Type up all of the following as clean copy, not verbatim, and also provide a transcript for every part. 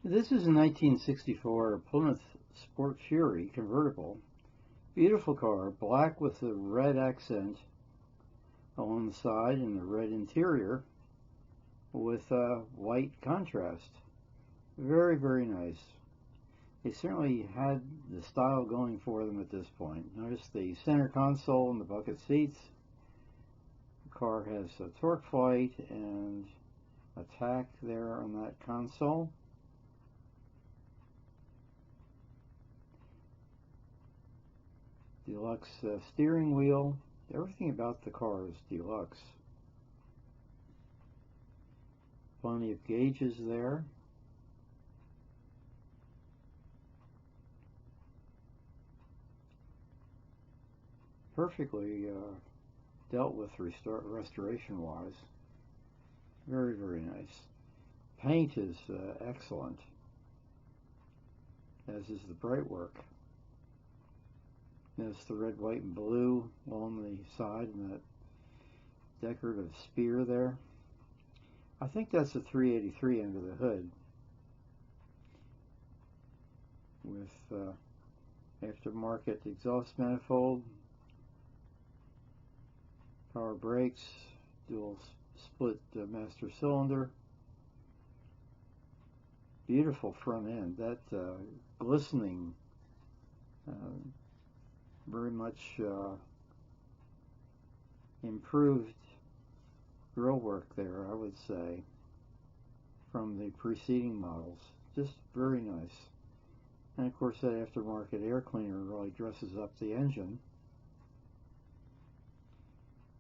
This is a 1964 Plymouth Sport Fury convertible. Beautiful car, black with a red accent along the side and the red interior with a white contrast. Very, very nice. They certainly had the style going for them at this point. Notice the center console and the bucket seats. The car has a torque flight and a tack there on that console. Deluxe steering wheel. Everything about the car is deluxe. Plenty of gauges there. Perfectly dealt with restoration-wise. Very, very nice. Paint is excellent, as is the bright work. Notice the red, white, and blue along the side and that decorative spear there. I think that's a 383 under the hood with aftermarket exhaust manifold, power brakes, dual split master cylinder. Beautiful front end. That glistening, very much improved grill work there, I would say, from the preceding models. Just very nice. And of course that aftermarket air cleaner really dresses up the engine.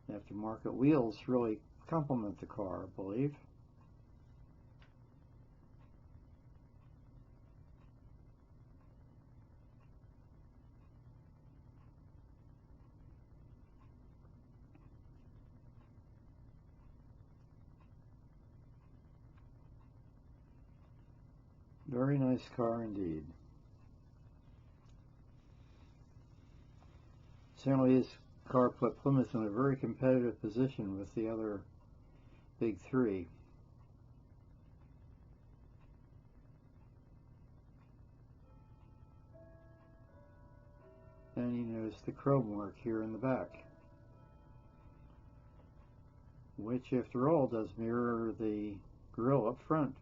Aftermarket wheels really complement the car, I believe. Very nice car indeed. Certainly this car put Plymouth in a very competitive position with the other big three. And you notice the chrome work here in the back, which after all does mirror the grille up front.